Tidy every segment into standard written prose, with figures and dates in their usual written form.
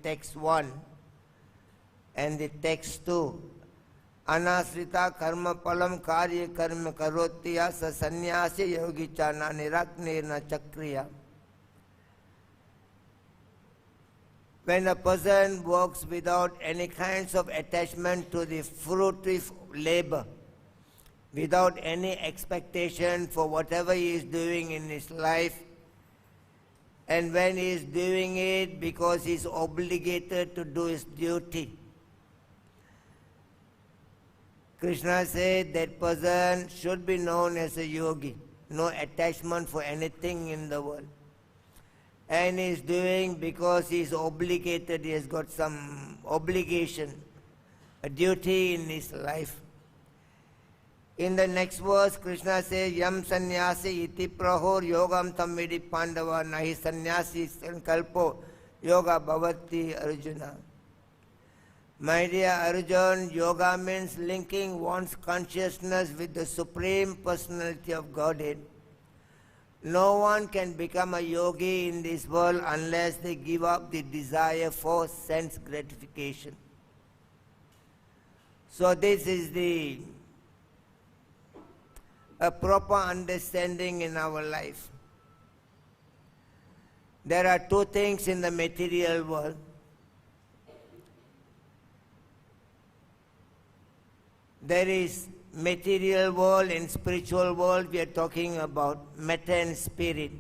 text 1 and the text 2. Anasrita karma palam karya karma karotya sa sannyasi yogi chana niraknirna chakriya. When a person works without any kinds of attachment to the fruit of labor, without any expectation for whatever he is doing in his life, and when he is doing it because he is obligated to do his duty, Krishna said that person should be known as a yogi, no attachment for anything in the world. And he is doing because he is obligated, he has got some obligation, a duty in his life. In the next verse, Krishna says, Yam sannyasi iti prahor yogam tam vidi pandava nahi sannyasi sankalpo yoga bhavati Arjuna. My dear Arjun, yoga means linking one's consciousness with the Supreme Personality of Godhead. No one can become a yogi in this world unless they give up the desire for sense gratification. So this is a proper understanding in our life. There are two things in the material world. There is material world and spiritual world. We are talking about matter and spirit.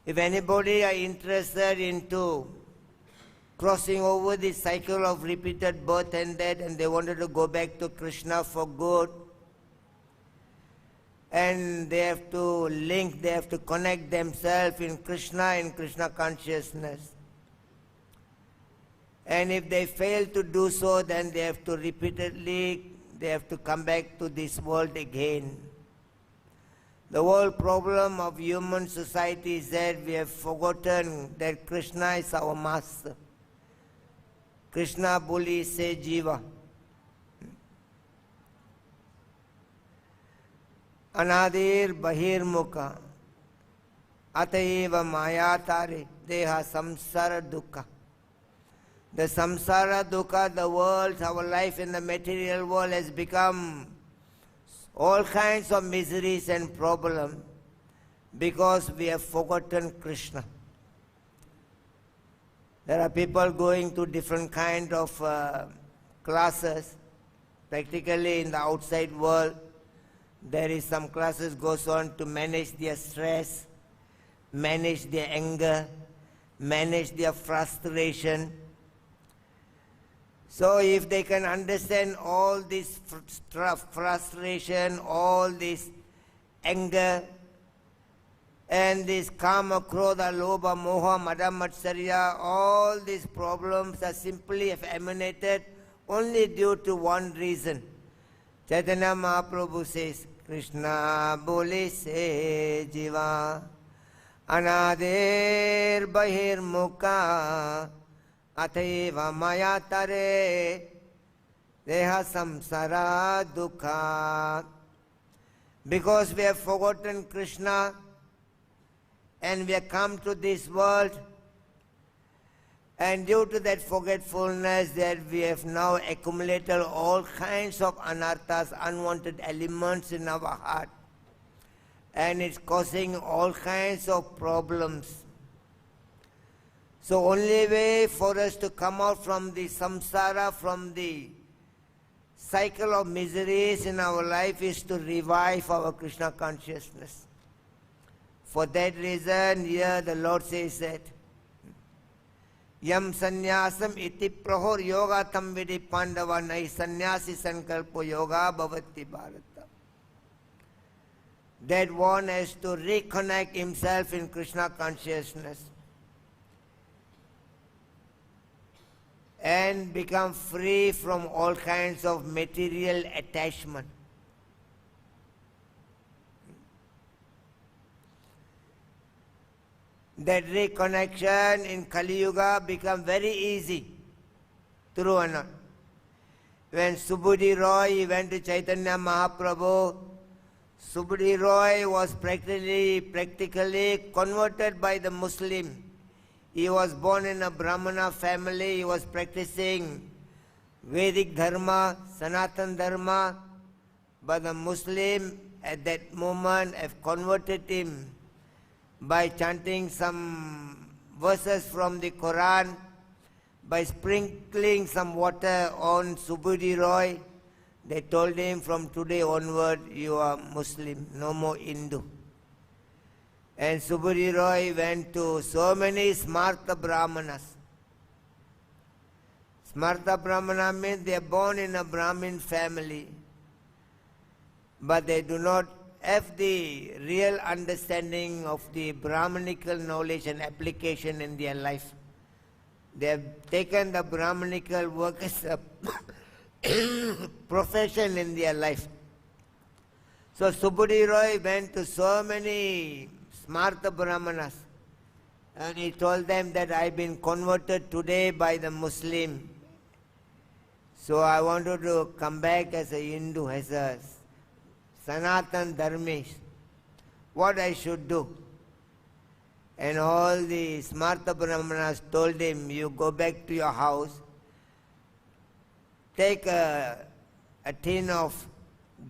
If anybody are interested into crossing over the cycle of repeated birth and death, and they wanted to go back to Krishna for good, and they have to link, they have to connect themselves in Krishna and Krishna consciousness. And if they fail to do so, then they have to repeatedly, they have to come back to this world again. The whole problem of human society is that we have forgotten that Krishna is our master. Krishna Boli Se Jiva. Anadir Bahir Mukha Ataiva Mayatari Deha Samsara Dukkha. The samsara dukkha, the world, our life in the material world has become all kinds of miseries and problems because we have forgotten Krishna. There are people going to different kind of classes, practically in the outside world. There is some classes goes on to manage their stress, manage their anger, manage their frustration. So if they can understand all this frustration, all this anger, and this kama, krodha, lobha, moha, mada, matsarya, all these problems are simply emanated only due to one reason. Chaitanya Mahaprabhu says, Krishna Boli Se Jiva Anadir Bahir Mukha Ataiva Mayatare Deha Samsara Dukkha. Because we have forgotten Krishna and we have come to this world, and due to that forgetfulness that we have now accumulated all kinds of anarthas, unwanted elements in our heart, and it's causing all kinds of problems. So only way for us to come out from the samsara, from the cycle of miseries in our life, is to revive our Krishna consciousness. For that reason, here the Lord says that Yam sannyasam iti prahor yoga tam vidi pandava nahi sannyasi sankalpo yoga bhavati bharata. That one has to reconnect himself in Krishna consciousness and become free from all kinds of material attachment. That reconnection in Kali Yuga become very easy. True or not? When Subudhi Roy went to Chaitanya Mahaprabhu, Subudhi Roy was practically converted by the Muslim. He was born in a Brahmana family. He was practicing Vedic Dharma, Sanatan Dharma. But the Muslim at that moment have converted him by chanting some verses from the Quran, by sprinkling some water on Subudhi Roy. They told him, from today onward, you are Muslim, no more Hindu. And Subudhi Roy went to so many Smarta Brahmanas. Smarta Brahmana means they are born in a Brahmin family, but they do not have the real understanding of the Brahmanical knowledge and application in their life. They have taken the Brahmanical work as a profession in their life. So Subudhi Roy went to so many Smarta Brahmanas and he told them that I've been converted today by the Muslim. So I wanted to come back as a Hindu, as a Sanatan Dharmish. What I should do? And all the Smarta Brahmanas told him, you go back to your house, take a tin of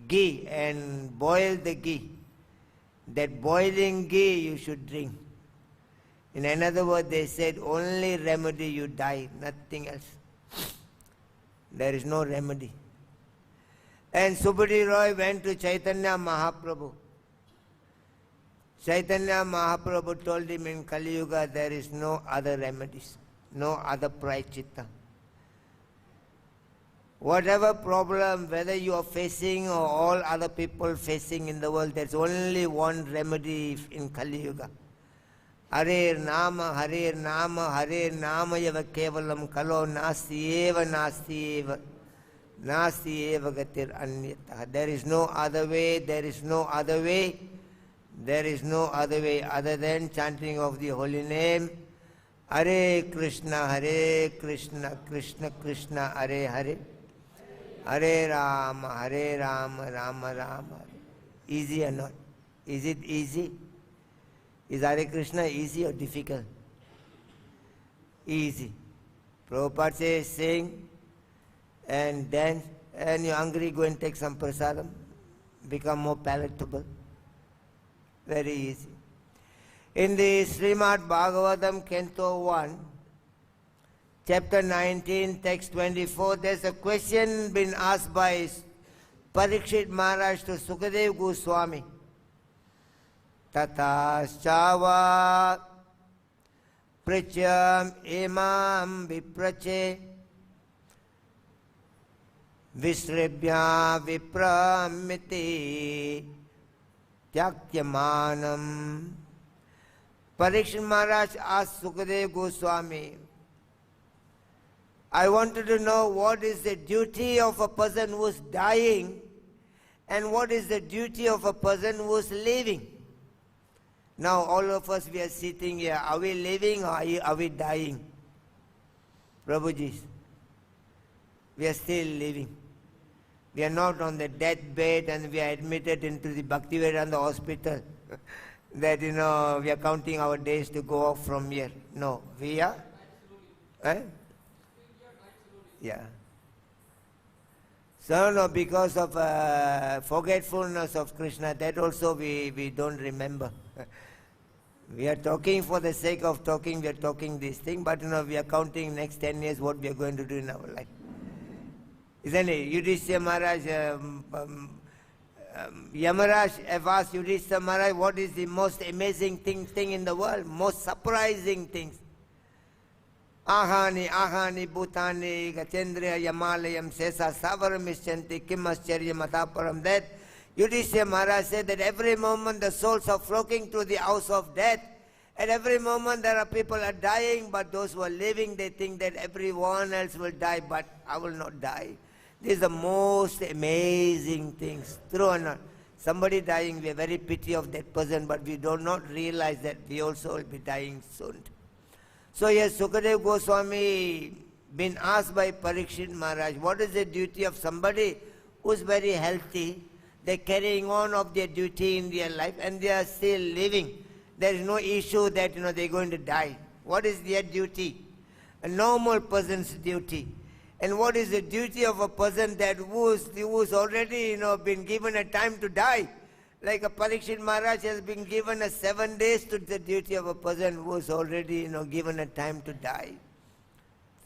ghee and boil the ghee. That boiling ghee you should drink. In another word, they said, only remedy you die, nothing else. There is no remedy. And Subudhi Roy went to Chaitanya Mahaprabhu. Chaitanya Mahaprabhu told him, in Kali Yuga there is no other remedies, no other prayachita. Whatever problem, whether you are facing or all other people facing in the world, there's only one remedy in Kali Yuga. Hare Nama, Hare Nama, Hare Nama Yava Kevalam Kalo Nasti Eva Nasti Eva. Nasti Eva Gatir Anyata. There is no other way, there is no other way, there is no other way other than chanting of the holy name. Hare Krishna, Krishna Krishna, Hare Hare. Hare Rama, Rama Rama. Easy or not? Is it easy? Is Hare Krishna easy or difficult? Easy. Prabhupada says, sing and dance, and you're hungry, go and take some prasadam. Become more palatable. Very easy. In the Shrimad Bhagavatam, Canto 1, Chapter 19, text 24, there's a question been asked by Parikshit Maharaj to Sukadev Goswami. Tataschava pracham imam viprache visrebhya vipramiti tyaktyamanam. Parikshit Maharaj asked Sukadev Goswami, I wanted to know what is the duty of a person who is dying and what is the duty of a person who is living. Now all of us, we are sitting here. Are we living or are we dying? Prabhuji, we are still living. We are not on the deathbed and we are admitted into the Bhaktivedanta hospital that, we are counting our days to go off from here. No, we are. Yeah. So no, because of forgetfulness of Krishna, that also we don't remember. We are talking for the sake of talking, we are talking this thing, but we are counting next 10 years what we are going to do in our life. Isn't it? Yudhishthira Maharaj, Yamaraj have asked Yudhishthira Maharaj, what is the most amazing thing in the world, most surprising things? Ahani, Bhutani, Gachendriya, Yamalayam, Sesa, Savaram, Ischanti, Kimascharya, Mataparam, that Yudhishthira Maharaj said that every moment the souls are flocking to the house of death. At every moment there are people are dying, but those who are living, they think that everyone else will die, but I will not die. These are the most amazing things. True or not? Somebody dying, we are very pity of that person, but we do not realize that we also will be dying soon. So yes, Sukadev Goswami been asked by Parikshit Maharaj, what is the duty of somebody who is very healthy? They are carrying on of their duty in their life and they are still living. There is no issue that they are going to die. What is their duty? A normal person's duty. And what is the duty of a person that who's already been given a time to die? Like a Parikshit Maharaj has been given a 7 days to the duty of a person who's already given a time to die.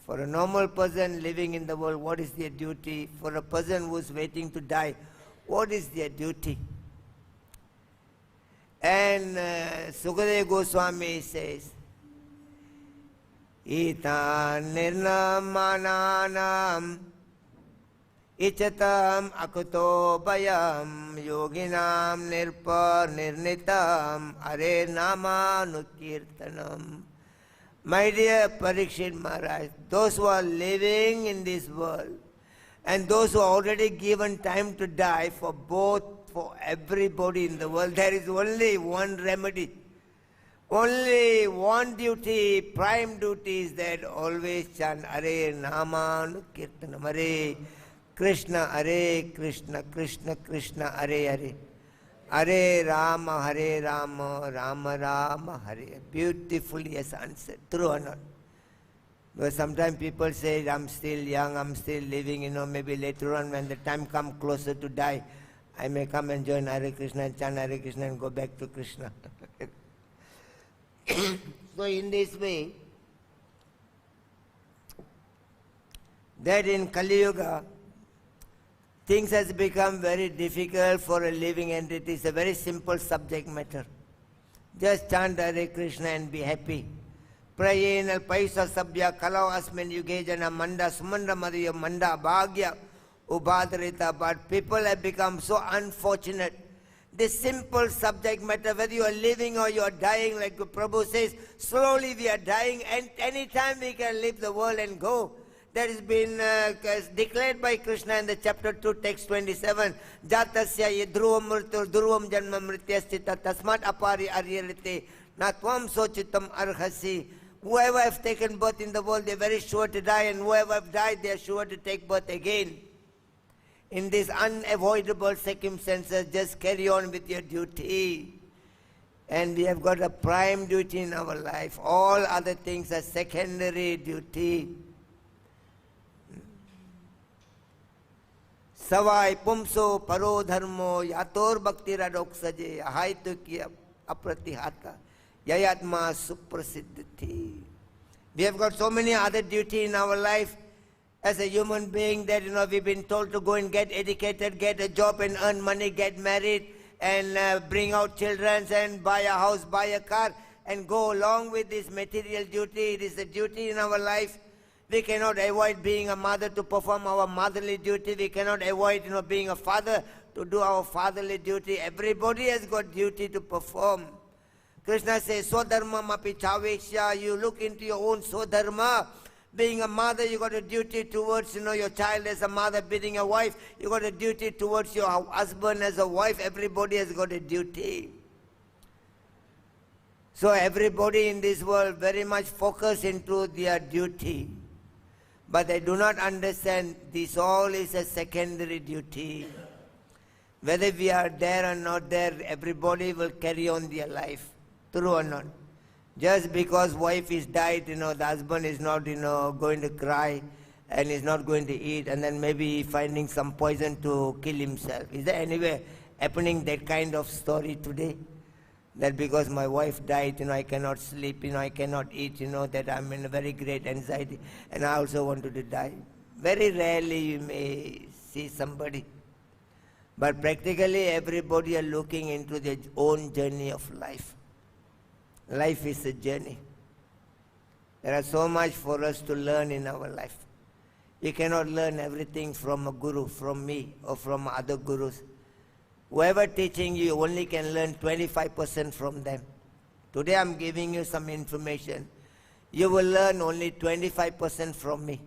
For a normal person living in the world, what is their duty? For a person who's waiting to die, what is their duty? And Sukadeva Goswami says, Ita nirnamananam ichatam akuto bayam yoginam nirpa nirnitam are nama nukirtanam. My dear Parikshit Maharaj, those who are living in this world and those who are already given time to die, for everybody in the world, there is only one remedy. Only one duty, prime duty is that always chant Hare Nama Kirtanam, Hare Krishna, Krishna Krishna, Hare Hare. Hare Rama, Rama Rama, Hare. Beautifully has answered. True or not? Because sometimes people say, I'm still young, I'm still living, maybe later on when the time comes closer to die, I may come and join Hare Krishna and chant Hare Krishna and go back to Krishna. So in this way, that in Kali Yuga, things has become very difficult for a living entity. It's a very simple subject matter. Just chant Hare Krishna and be happy. Prayenal paisa sabya kalau asmin yugejana manda sumandra madhya manda bhagya ubhadarita. But people have become so unfortunate. This simple subject matter, whether you are living or you are dying, like the Prabhu says, slowly we are dying, and any time we can leave the world and go. That has been declared by Krishna in the chapter 2, text 27. Jatasya yadruvam mritur durvam janma mrityastita tasmat apari aryarite natvam sochitam arhasi. Whoever have taken birth in the world, they are very sure to die, and whoever have died, they are sure to take birth again. In these unavoidable circumstances, just carry on with your duty. And we have got a prime duty in our life. All other things are secondary duty. Savai pumso paro dharmo yator bhakti radoksaje ahaitu ki apratihata yayatma suprasiddhati. We have got so many other duty in our life as a human being that we've been told to go and get educated, get a job and earn money, get married and bring out children and buy a house, buy a car and go along with this material duty. It is a duty in our life. We cannot avoid being a mother to perform our motherly duty. We cannot avoid being a father to do our fatherly duty. Everybody has got duty to perform. Krishna says, Swadharma mapi chaveksha. You look into your own Swadharma. Being a mother, you got a duty towards your child as a mother. Being a wife, you got a duty towards your husband as a wife. Everybody has got a duty. So everybody in this world very much focus into their duty. But they do not understand this all is a secondary duty. Whether we are there or not there, everybody will carry on their life. True or not? Just because wife is died, the husband is not, going to cry and is not going to eat and then maybe finding some poison to kill himself. Is there anywhere happening that kind of story today? That because my wife died, I cannot sleep, I cannot eat, that I'm in a very great anxiety and I also wanted to die. Very rarely you may see somebody. But practically everybody are looking into their own journey of life. Life is a journey. There is so much for us to learn in our life. You cannot learn everything from a guru, from me, or from other gurus. Whoever teaching you only can learn 25% from them. Today I'm giving you some information. You will learn only 25% from me.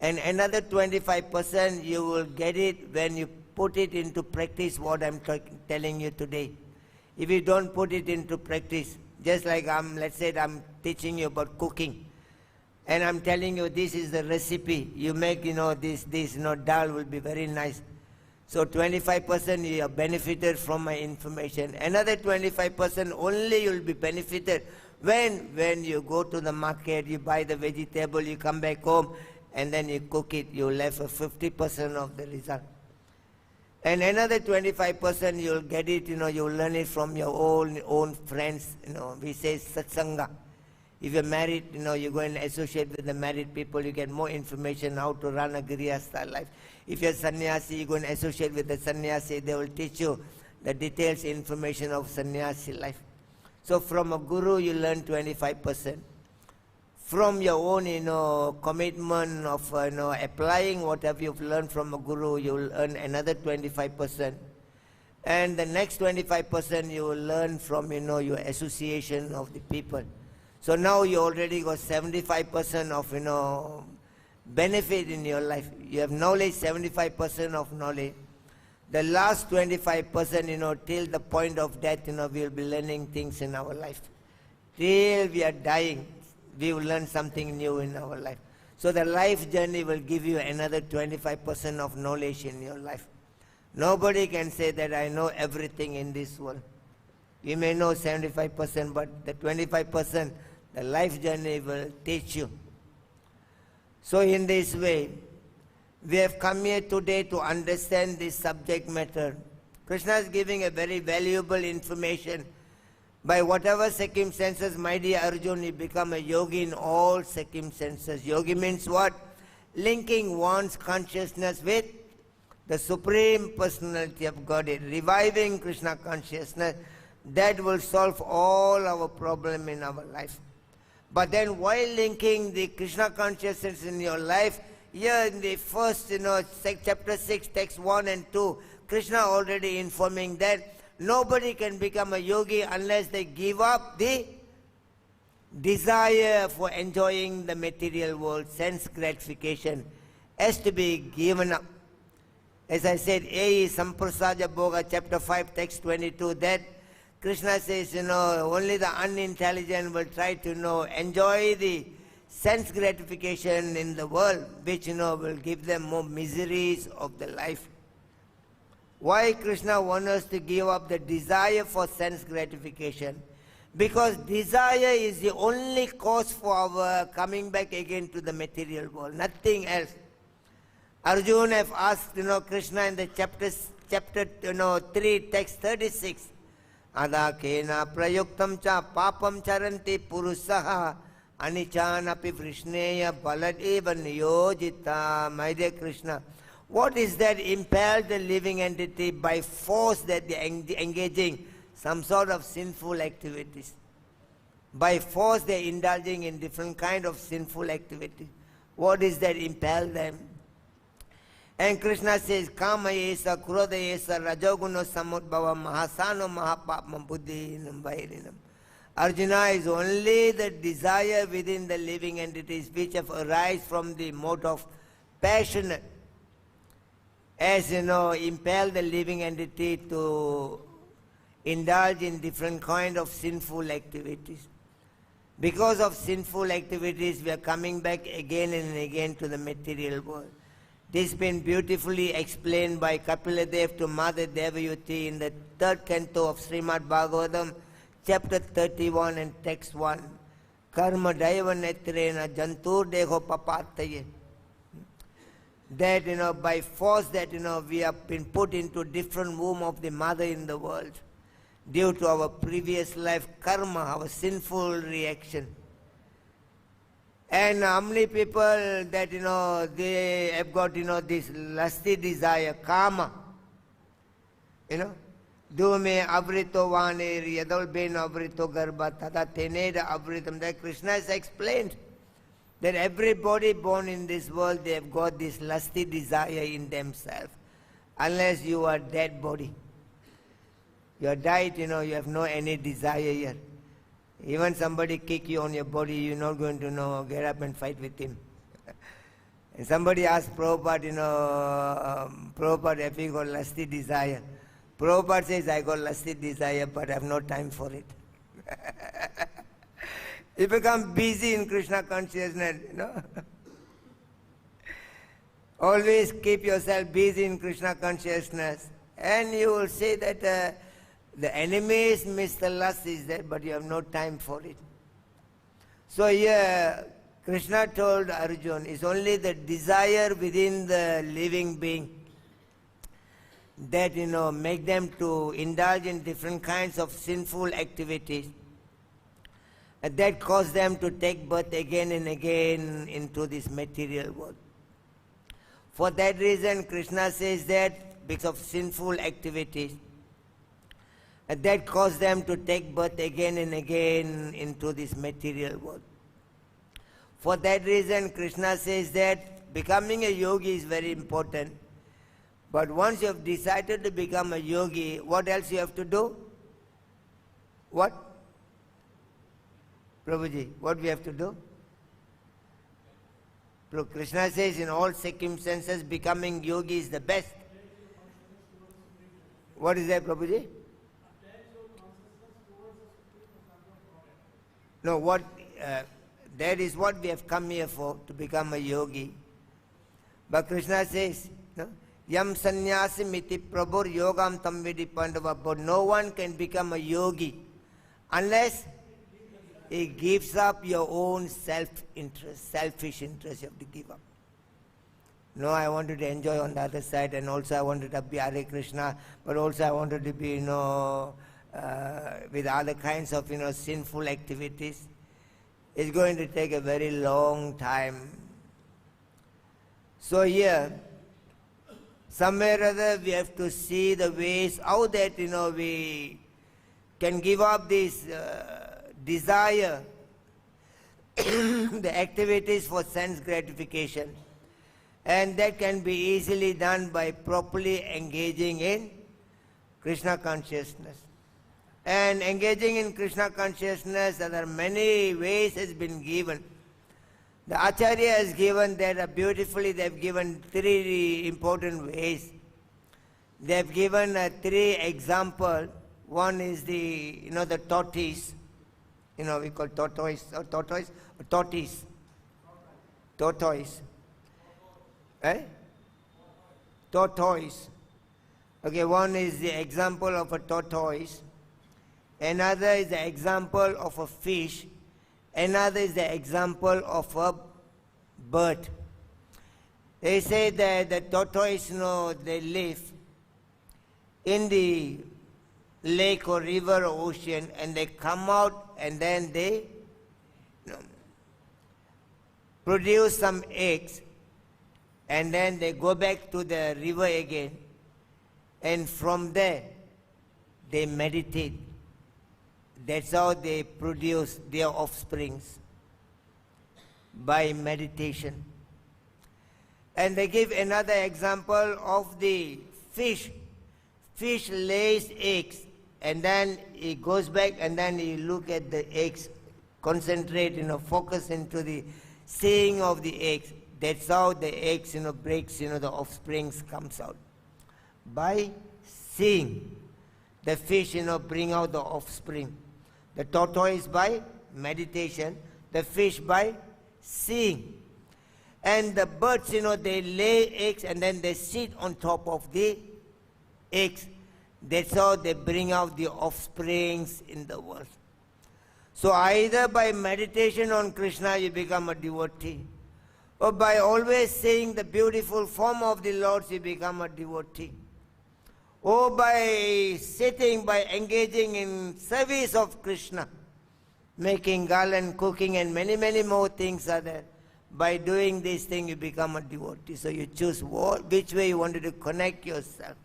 And another 25% you will get it when you put it into practice what I'm telling you today. If you don't put it into practice, just like let's say I'm teaching you about cooking, and I'm telling you this is the recipe. You make, this, dal will be very nice. So 25% you are benefited from my information. Another 25% only you'll be benefited When you go to the market, you buy the vegetable, you come back home, and then you cook it, you left a 50% of the result. And another 25% you'll get it, you'll learn it from your own friends, we say satsanga. If you're married, you go and associate with the married people, you get more information how to run a Giriya style life. If you're sannyasi, you go and associate with the sannyasi, they will teach you the details, information of sannyasi life. So from a guru, you learn 25%. From your own, commitment of, applying whatever you've learned from a guru, you will earn another 25%. And the next 25% you will learn from, your association of the people. So now you already got 75% of, benefit in your life. You have knowledge, 75% of knowledge. The last 25%, till the point of death, we will be learning things in our life. Till we are dying, we will learn something new in our life. So the life journey will give you another 25% of knowledge in your life. Nobody can say that I know everything in this world. You may know 75%, but the 25%, the life journey will teach you. So in this way, we have come here today to understand this subject matter. Krishna is giving a very valuable information. By whatever circumstances, my dear Arjun, you become a yogi in all circumstances. Yogi means what? Linking one's consciousness with the Supreme Personality of Godhead, reviving Krishna consciousness. That will solve all our problem in our life. But then while linking the Krishna consciousness in your life, here in the first, chapter 6, text 1 and 2, Krishna already informing that nobody can become a yogi unless they give up the desire for enjoying the material world, sense gratification, has to be given up. As I said, A is Samprasaja Bhoga, chapter 5, text 22, that Krishna says, only the unintelligent will try to, enjoy the sense gratification in the world, which, will give them more miseries of the life. Why Krishna wants us to give up the desire for sense gratification? Because desire is the only cause for our coming back again to the material world, nothing else. Arjuna have asked, Krishna in the chapter 3, text 36, Ada kena prayuktam cha papam charanti purusaha anicanapi vrishneya baladeva niyojita. My dear Krishna, what is that impelled the living entity by force that they are engaging some sort of sinful activities? By force they are indulging in different kind of sinful activities. What is that impel them? And Krishna says, Kama yesa, Krodha yesa, Rajoguno samudbhava, Mahasano mahapapam buddhinam vairinam. Arjuna is only the desire within the living entities which have arisen from the mode of passion, as impel the living entity to indulge in different kind of sinful activities. Because of sinful activities, we are coming back again and again to the material world. This has been beautifully explained by Kapiladev to Mother Devayuti in the 3rd canto of Shrimad Bhagavatam, chapter 31 and text 1. Karma daiva netrena jantur deho papataye. That, by force that, we have been put into different womb of the mother in the world due to our previous life karma, our sinful reaction. And how many people that, they have got, this lusty desire, kama, Dume avrito vanir yadol ben avrito garba tada teneda avritam. That Krishna has explained that everybody born in this world, they have got this lusty desire in themselves. Unless you are dead body. You are died, you have no any desire here. Even somebody kick you on your body, you're not going to get up and fight with him. And somebody asked Prabhupada, Prabhupada, have you got lusty desire? Prabhupada says, I got lusty desire, but I have no time for it. You become busy in Krishna consciousness, Always keep yourself busy in Krishna consciousness. And you will see that the enemies, Mr. Lust is there, but you have no time for it. So here Krishna told Arjuna, it's only the desire within the living being that, make them to indulge in different kinds of sinful activities, and that cause them to take birth again and again into this material world. For that reason, Krishna says that because of sinful activities, and that cause them to take birth again and again into this material world. For that reason, Krishna says that becoming a yogi is very important. But once you have decided to become a yogi, what else you have to do? What? Prabhuji, what we have to do? Krishna says in all circumstances becoming yogi is the best. What is that, Prabhuji? No, that is what we have come here for, to become a yogi. But Krishna says, no? Yam sannyasi miti prabhur yogam tam vidi pandava. But no one can become a yogi unless he gives up your own self-interest, selfish interest you have to give up. No, I wanted to enjoy on the other side, and also I wanted to be Hare Krishna, but also I wanted to be, with other kinds of, sinful activities. It's going to take a very long time. So here, somewhere or other we have to see the ways how that, we can give up this desire, the activities for sense gratification. And that can be easily done by properly engaging in Krishna consciousness. And engaging in Krishna consciousness, there are many ways has been given. The Acharya has given that beautifully. They have given 3 important ways. They have given 3 examples. One is the tortoise. We call tortoise. Tortoise. Eh? Tortoise. Okay, one is the example of a tortoise. Another is the example of a fish. Another is the example of a bird. They say that the tortoise, they live in the lake or river or ocean, and they come out and then they produce some eggs, and then they go back to the river again, and from there they meditate. That's how they produce their offsprings, by meditation. And they give another example of the fish. Fish lays eggs, and then he goes back and then he look at the eggs, concentrate, focus into the seeing of the eggs. That's how the eggs, breaks, the offsprings comes out. By seeing the fish, bring out the offspring. The tortoise by meditation, the fish by seeing. And the birds, they lay eggs and then they sit on top of the eggs. That's how they bring out the offsprings in the world. So either by meditation on Krishna you become a devotee, or by always seeing the beautiful form of the Lord you become a devotee, or by sitting, by engaging in service of Krishna, making garland, cooking, and many, many more things are there. By doing this thing, you become a devotee. So you choose which way you wanted to connect yourself.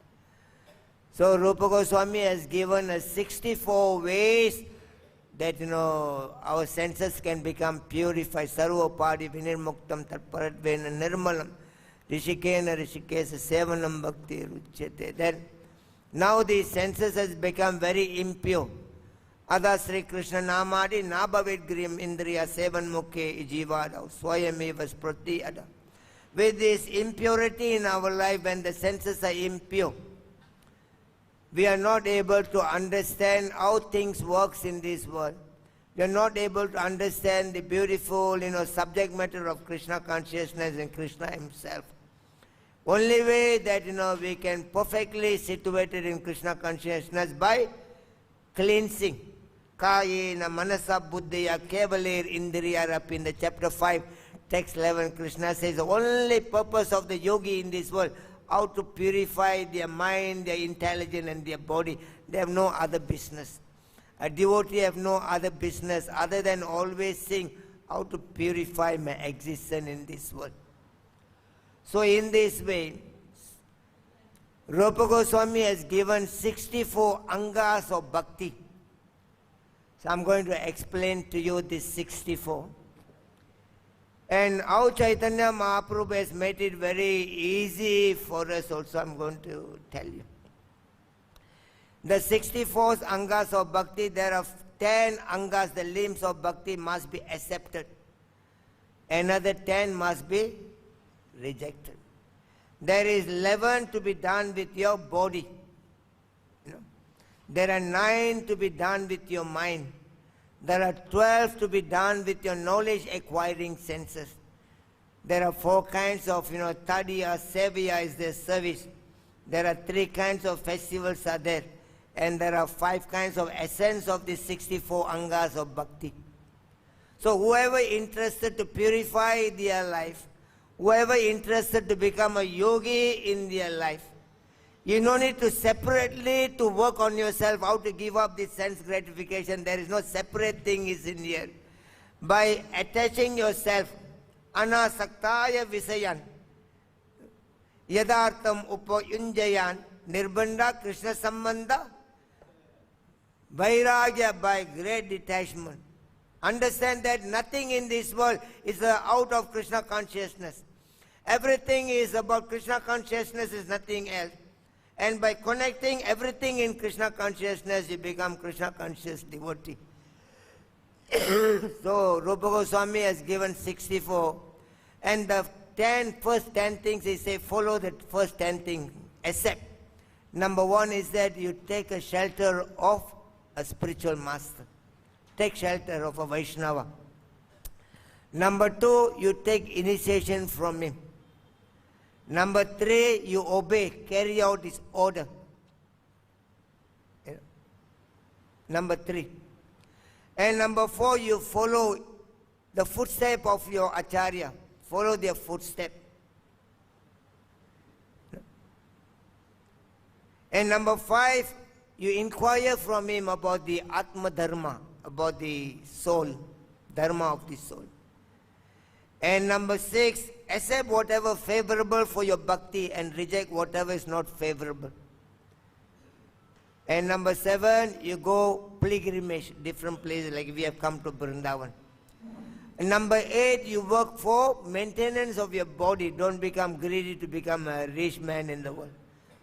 So Rupa Goswami has given us 64 ways that, our senses can become purified. Sarva padi vinirmuktam tatparadvena nirmalam rishikena rishikesa sevanam bhakti ruchyate. Then, now the senses has become very impure. Ada Sri Krishna Namadi Nabhavid Grim Indriya Sevan Mukhe Ijivadav Swayameva Sprati Ada. With this impurity in our life, when the senses are impure, we are not able to understand how things works in this world. We are not able to understand the beautiful, subject matter of Krishna consciousness and Krishna himself. Only way that, we can perfectly situated in Krishna consciousness by cleansing. Kayena Manasa Buddhaya Kevalir Indriyarap in the chapter 5, text 11, Krishna says the only purpose of the yogi in this world, how to purify their mind, their intelligence and their body. They have no other business. A devotee have no other business other than always saying how to purify my existence in this world. So in this way, Rupa Goswami has given 64 angas of bhakti. So I'm going to explain to you this 64. And how Chaitanya Mahaprabhu has made it very easy for us also, I'm going to tell you. The 64 angas of bhakti, there are 10 angas, the limbs of bhakti must be accepted. Another 10 must be rejected. There is 11 to be done with your body. There are 9 to be done with your mind. There are 12 to be done with your knowledge acquiring senses. There are 4 kinds of, tadiya, sevya is their service. There are 3 kinds of festivals are there. And there are 5 kinds of essence of the 64 angas of bhakti. So whoever interested to purify their life, whoever interested to become a yogi in their life, you don't need to separately to work on yourself, how to give up this sense gratification. There is no separate thing is in here. By attaching yourself, anasaktaya visayan, yadartam upayunjayan, nirbanda krishna sambandha, vairagya, by great detachment. Understand that nothing in this world is out of Krishna consciousness. Everything is about Krishna consciousness, is nothing else. And by connecting everything in Krishna consciousness, you become Krishna conscious devotee. So Rupa Goswami has given 64. And the first 10 things, he says, follow the first 10 things. Accept. Number 1 is that you take a shelter of a spiritual master. Take shelter of a Vaishnava. Number 2, you take initiation from him. Number 3, you obey, carry out his order. Number 3. And number 4, you follow the footstep of your acharya. Follow their footstep. And number 5, you inquire from him about the Atma Dharma, about the soul, Dharma of the soul. And number 6, accept whatever favorable for your bhakti and reject whatever is not favorable. And number 7, you go pilgrimage, different places, like we have come to Vrindavan. And number 8, you work for maintenance of your body. Don't become greedy to become a rich man in the world.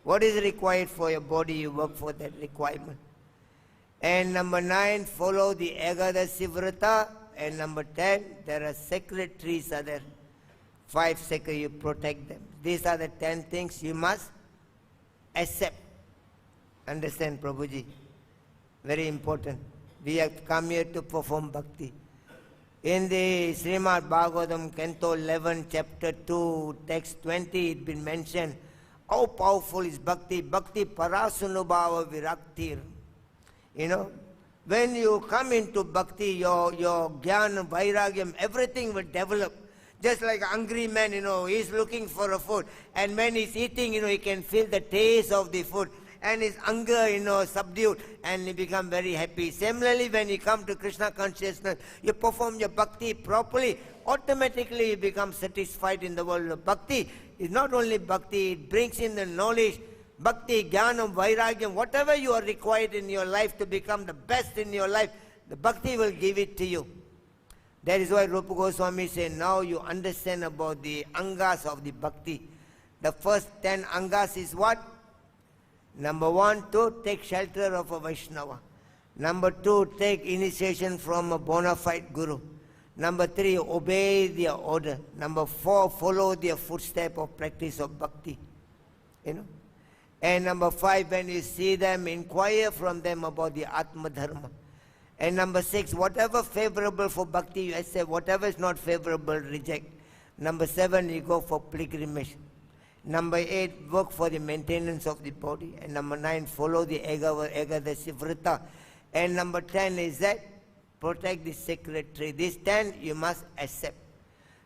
What is required for your body, you work for that requirement. And number 9, follow the Ekadasi Vrata. And number 10, there are sacred trees are there. 5 sacred, you protect them. These are the 10 things you must accept. Understand, Prabhuji? Very important. We have come here to perform bhakti. In the Shrimad Bhagavatam, Canto 11, Chapter 2, Text 20, it's been mentioned how powerful is bhakti. Bhakti parasunubhava viraktir. When you come into bhakti, your jnana, vairagyam, everything will develop. Just like a hungry man, he's looking for a food. And when he's eating, he can feel the taste of the food. And his hunger, subdued. And he become very happy. Similarly, when you come to Krishna consciousness, you perform your bhakti properly, automatically you become satisfied in the world of bhakti. It's not only bhakti, it brings in the knowledge, bhakti, jnanam, vairagyam, whatever you are required in your life to become the best in your life, the bhakti will give it to you. That is why Rupa Goswami said, now you understand about the angas of the bhakti. The first 10 angas is what? Number 1, to take shelter of a Vaishnava. Number 2, take initiation from a bona fide guru. Number 3, obey their order. Number 4, follow their footstep of practice of bhakti. And number 5, when you see them, inquire from them about the Atma Dharma. And number 6, whatever favorable for bhakti, you accept. Whatever is not favorable, reject. Number 7, you go for pilgrimage. Number 8, work for the maintenance of the body. And number 9, follow the Ekadasi Vrata. And number 10 is that protect the sacred tree. These 10 you must accept.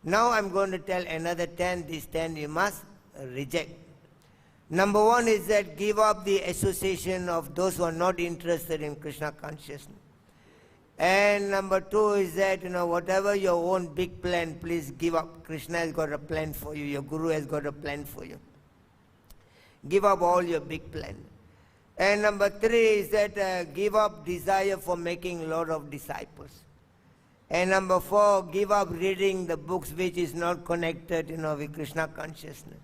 Now I'm going to tell another 10. These 10 you must reject. Number 1 is that give up the association of those who are not interested in Krishna consciousness. And number 2 is that, whatever your own big plan, please give up. Krishna has got a plan for you. Your Guru has got a plan for you. Give up all your big plan. And number 3 is that give up desire for making a lot of disciples. And number 4, give up reading the books which is not connected, with Krishna consciousness.